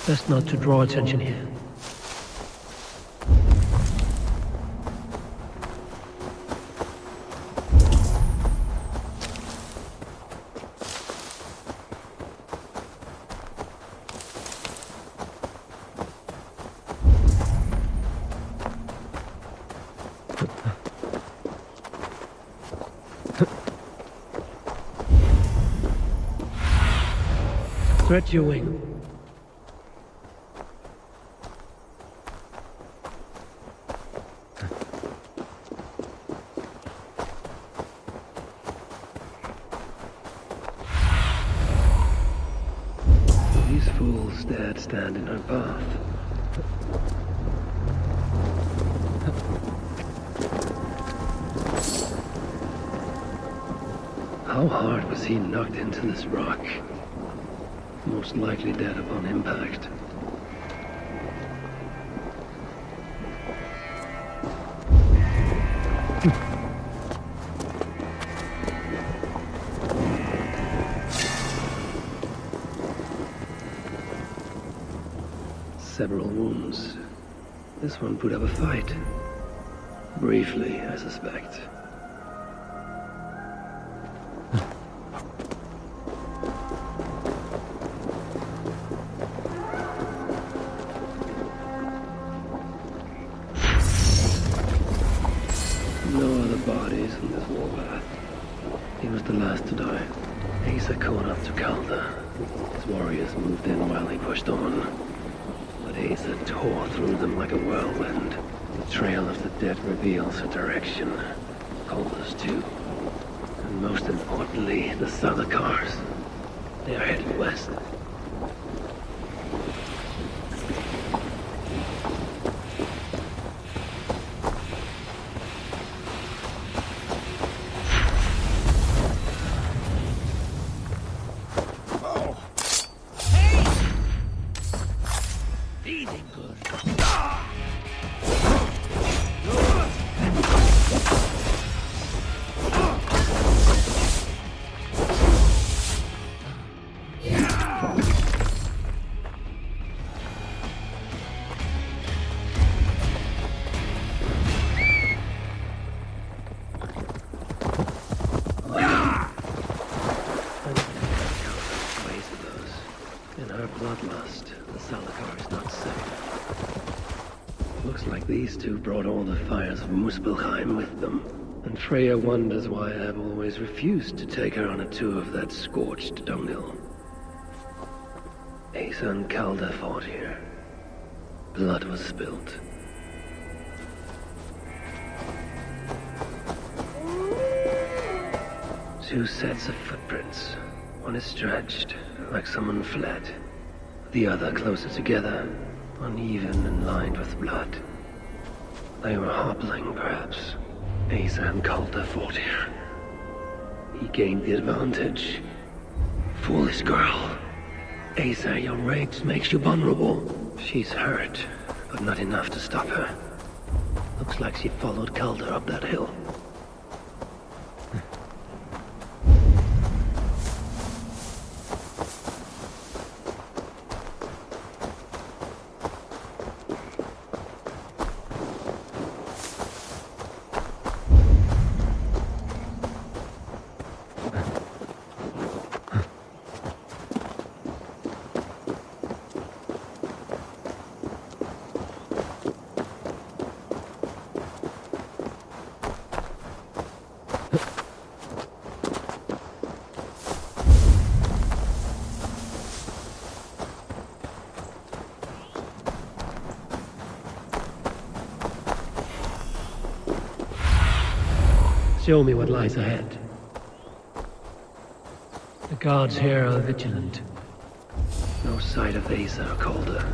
Best not to draw attention here. Stretch your wing. These fools dared stand in her path. How hard was he knocked into this rock? Most likely dead upon impact. Several wounds. This one put up a fight. Briefly, I suspect. No other bodies in this warpath. He was the last to die. Asa caught up to Calder. His warriors moved in while he pushed on. But Asa tore through them like a whirlwind. The trail of the dead reveals her direction. Calder's too. And most importantly, the Salakars. They are headed west. These two brought all the fires of Muspelheim with them, and Freya wonders why I have always refused to take her on a tour of that scorched dunghill. Asa and Calder fought here. Blood was spilt. Two sets of footprints. One is stretched, like someone fled. The other closer together, uneven and lined with blood. They were hobbling, perhaps. Asa and Calder fought here. He gained the advantage. Foolish girl. Asa, your rage makes you vulnerable. She's hurt, but not enough to stop her. Looks like she followed Calder up that hill. Show me what lies ahead. The guards here are vigilant. No sight of Asa or Calder.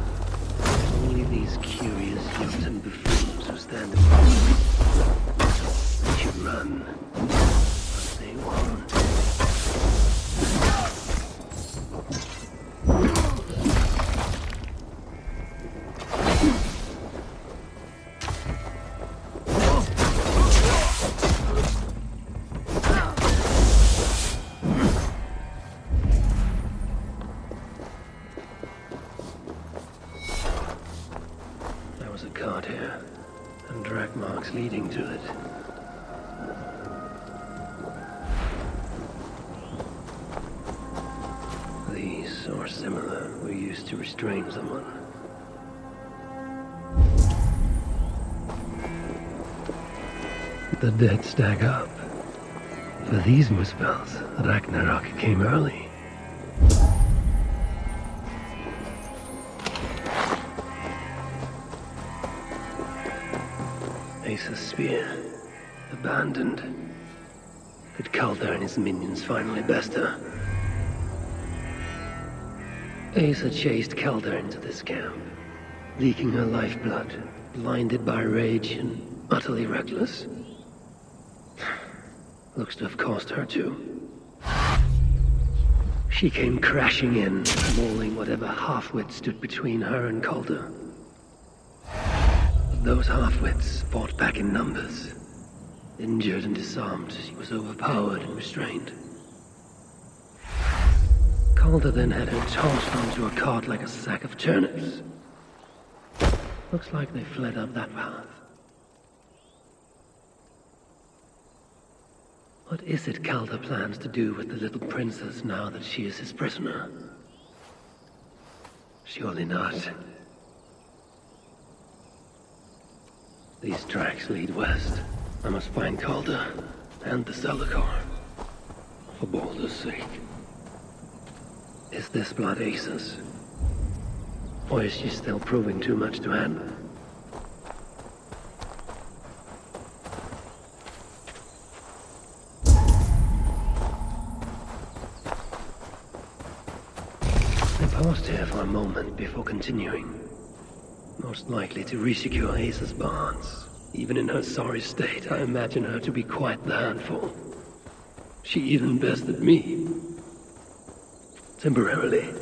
Only these curious Jotun buffoons who stand apart. They should run. But they won't. a cart here, and drag marks leading to it. These, or similar, were used to restrain someone. The dead stack up. For these muspels, Ragnarök came early. Ace's spear, abandoned. Did Calder and his minions finally best her? Asa chased Calder into this camp, leaking her lifeblood, blinded by rage and utterly reckless. Looks to have cost her too. She came crashing in, mauling whatever half-wit stood between her and Calder. But those half-wits fought back in numbers. Injured and disarmed, she was overpowered and restrained. Calder then had her tossed onto a cart like a sack of turnips. Looks like they fled up that path. What is it Calder plans to do with the little princess now that she is his prisoner? Surely not. These tracks lead west. I must find Calder and the Celacar. For Baldur's sake. Is this blood Ace's? Or is she still proving too much to handle? I paused here for a moment before continuing. Most likely to resecure Ace's bonds. Even in her sorry state, I imagine her to be quite the handful. She even bested me. Temporarily.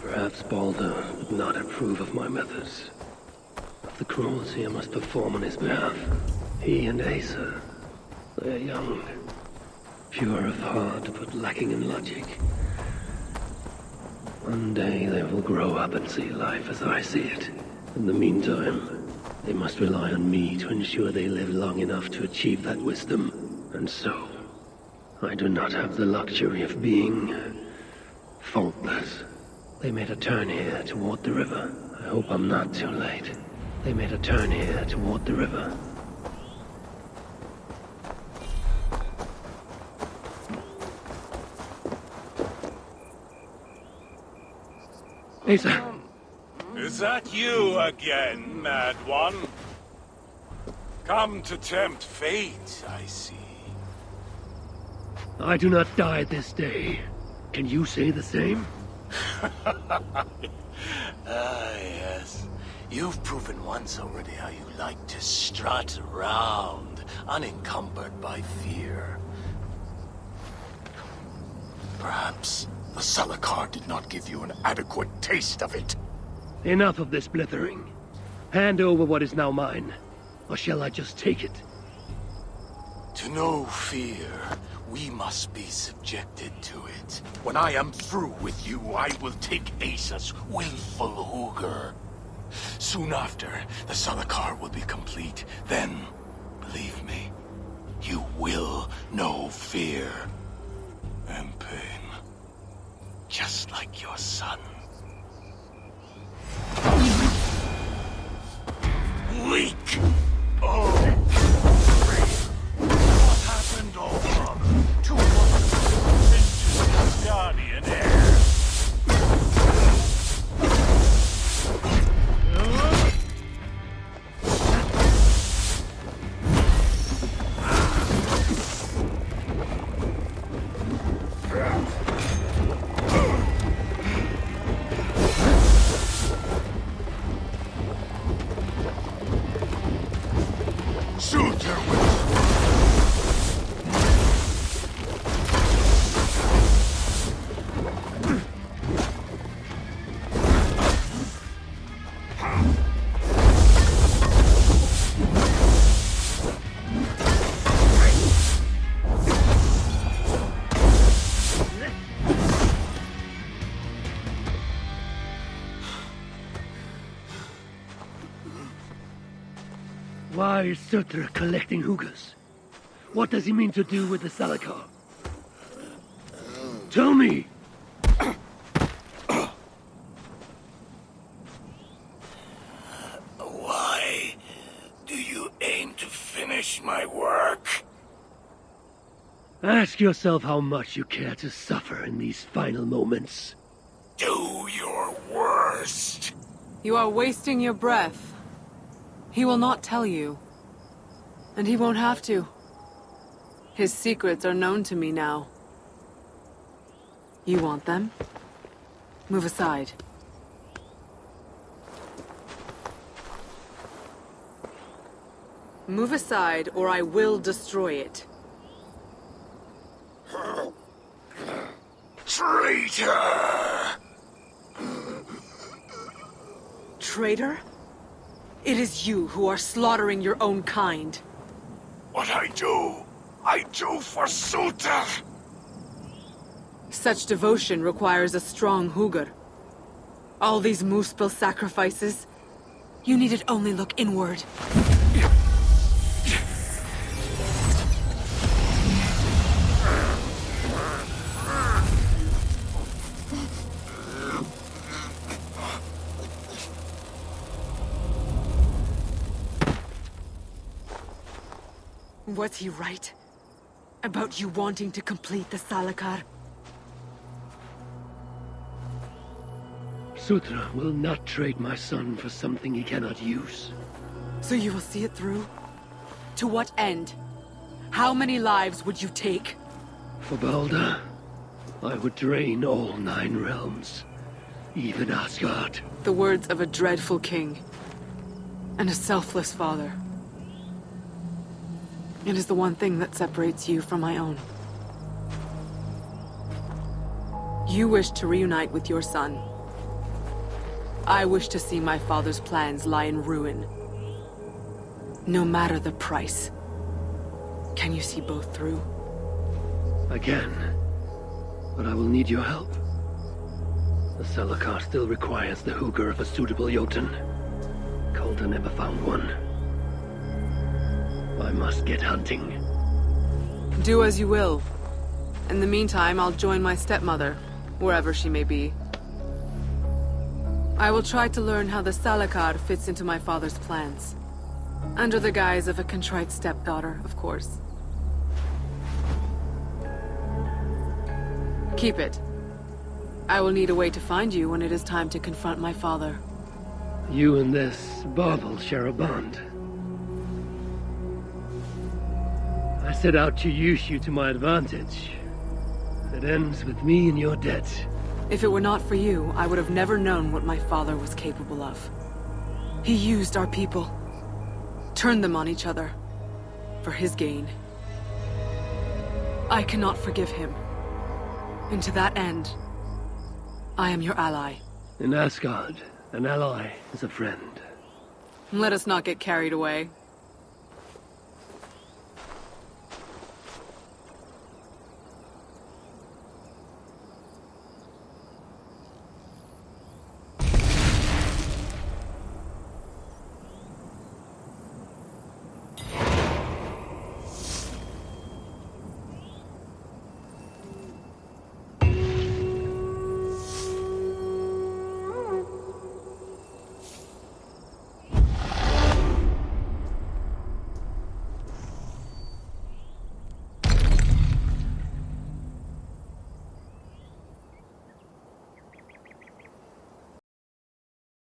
Perhaps Baldur would not approve of my methods. Of the cruelty I must perform on his behalf. He and Asa, they are young. Pure of heart, but lacking in logic. One day they will grow up and see life as I see it. In the meantime, they must rely on me to ensure they live long enough to achieve that wisdom. And so, I do not have the luxury of being faultless. They made a turn here toward the river. I hope I'm not too late. They made a turn here toward the river. Asa! Is that you again, Mad One? Come to tempt fate, I see. I do not die this day. Can you say the same? Yes. You've proven once already how you like to strut around, unencumbered by fear. Perhaps the Celacar did not give you an adequate taste of it. Enough of this blithering. Hand over what is now mine, or shall I just take it? To know fear, we must be subjected to it. When I am through with you, I will take Asa's willful Hugr. Soon after, the Celacar will be complete. Then, believe me, you will know fear and pain. Just like your son. Weak! Oh! What happened over to one into guardian air? Why is Surtur collecting hookahs? What does he mean to do with the Salakar? Tell me! Why do you aim to finish my work? Ask yourself how much you care to suffer in these final moments. Do your worst. You are wasting your breath. He will not tell you. And he won't have to. His secrets are known to me now. You want them? Move aside. Move aside, or I will destroy it. Traitor! Traitor? It is you who are slaughtering your own kind. What I do for Surtur! Such devotion requires a strong Hugr. All these Muspel sacrifices, you needed only look inward. Was he right? About you wanting to complete the Salakar? Sutra will not trade my son for something he cannot use. So you will see it through? To what end? How many lives would you take? For Balder, I would drain all 9 realms. Even Asgard. The words of a dreadful king. And a selfless father. It is the one thing that separates you from my own. You wish to reunite with your son. I wish to see my father's plans lie in ruin. No matter the price. Can you see both through? I can. But I will need your help. The Salakar still requires the Hugr of a suitable Jotun. Coulter never found one. I must get hunting. Do as you will. In the meantime, I'll join my stepmother, wherever she may be. I will try to learn how the Salakar fits into my father's plans. Under the guise of a contrite stepdaughter, of course. Keep it. I will need a way to find you when it is time to confront my father. You and this bauble share a bond. I set out to use you to my advantage. It ends with me in your debt. If it were not for you, I would have never known what my father was capable of. He used our people. Turned them on each other. For his gain. I cannot forgive him. And to that end, I am your ally. In Asgard, an ally is a friend. Let us not get carried away.